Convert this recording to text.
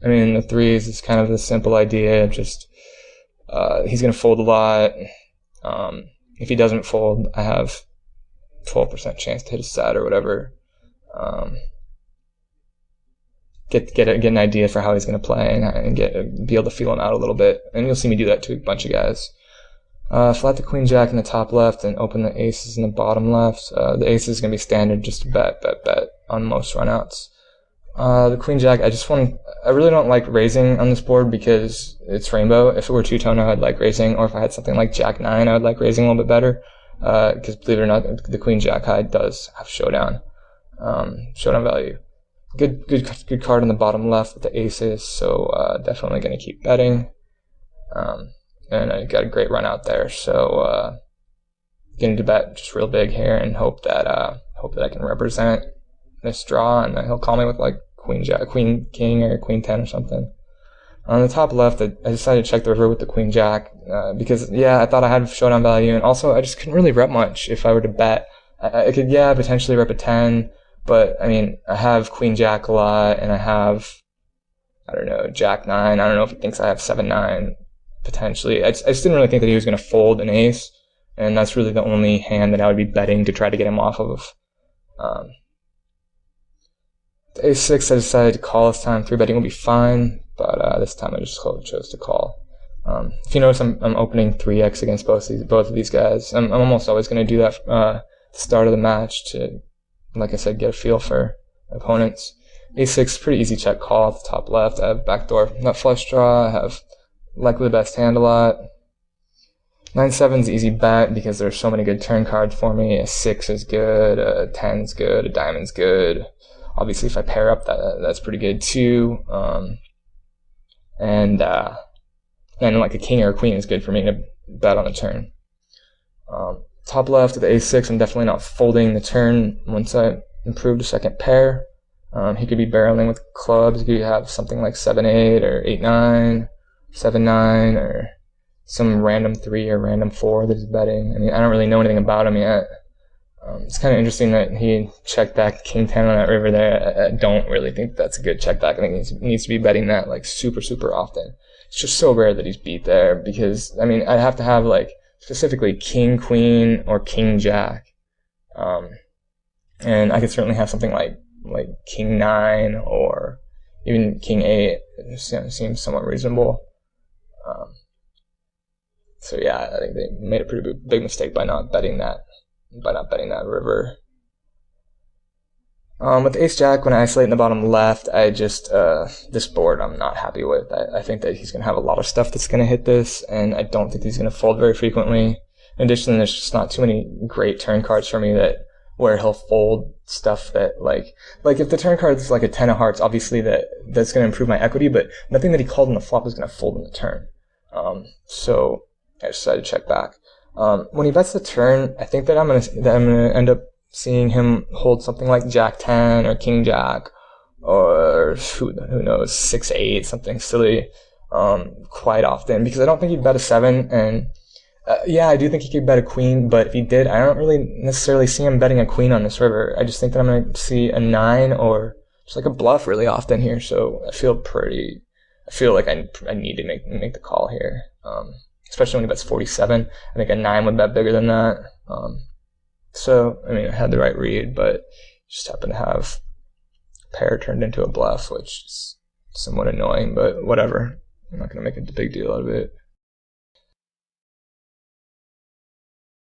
I mean, the threes is kind of the simple idea. Just he's going to fold a lot. If he doesn't fold, I have 12% chance to hit a set or whatever. Get an idea for how he's going to play and be able to feel him out a little bit. And you'll see me do that to a bunch of guys. Flat the queen jack in the top left and open the aces in the bottom left. The ace is going to be standard, just a bet on most runouts. The queen jack, I really don't like raising on this board because it's rainbow. If it were two-tone, I would like raising, or if I had something like jack 9, I would like raising a little bit better. Because believe it or not, the queen jack high does have showdown value. Good card on the bottom left with the aces, so definitely going to keep betting. And I got a great run out there, so getting to bet just real big here and hope that I can represent this draw, and he'll call me with like queen jack, queen king, or queen 10 or something. On the top left, I decided to check the river with the queen jack because I thought I had showdown value, and also I just couldn't really rep much if I were to bet. I could potentially rep a 10. But, I mean, I have queen jack a lot, and I have, I don't know, jack 9. I don't know if he thinks I have 7-9, potentially. I just didn't really think that he was going to fold an ace, and that's really the only hand that I would be betting to try to get him off of. The ace-6, I decided to call this time. 3-betting will be fine, but this time I just chose to call. If you notice, I'm opening 3x against both of these guys. I'm almost always going to do that at the start of the match to, like I said, get a feel for opponents. A6, pretty easy check call at the top left. I have backdoor nut flush draw. I have likely the best hand a lot. 9-7 is easy bet because there's so many good turn cards for me. A 6 is good, a 10's good, a diamond's good. Obviously, if I pair up, that's pretty good too. And like a king or a queen is good for me to bet on the turn. Top left with the a6, I'm definitely not folding the turn once I improve to second pair. He could be barreling with clubs. He could have something like 7-8 or 8-9, 7-9, or some random 3 or random 4 that he's betting. I mean, I don't really know anything about him yet. It's kind of interesting that he checked back king 10 on that river there. I don't really think that's a good check back. I think he needs to be betting that like super, super often. It's just so rare that he's beat there because, I mean, I'd have to have like specifically king, queen, or king, jack. And I could certainly have something like king 9 or even king 8. It seems somewhat reasonable. So yeah, I think they made a pretty big mistake by not betting that river. With the ace-jack, when I isolate in the bottom left, I just, this board I'm not happy with. I think that he's going to have a lot of stuff that's going to hit this, and I don't think he's going to fold very frequently. In addition, there's just not too many great turn cards for me where he'll fold stuff that, like if the turn card is like a 10 of hearts, obviously that's going to improve my equity, but nothing that he called on the flop is going to fold in the turn. So I decided to check back. When he bets the turn, I think that I'm gonna end up seeing him hold something like jack 10 or king jack or who knows 6-8, something silly, quite often, because I don't think he'd bet a 7. And I do think he could bet a queen, but if he did, I don't really necessarily see him betting a queen on this river. I just think that I'm gonna see a 9 or just like a bluff really often here. So I feel like I need to make the call here. Especially when he bets 47. I think a 9 would bet bigger than that. So, I mean, I had the right read, but just happened to have a pair turned into a bluff, which is somewhat annoying, but whatever. I'm not going to make a big deal out of it.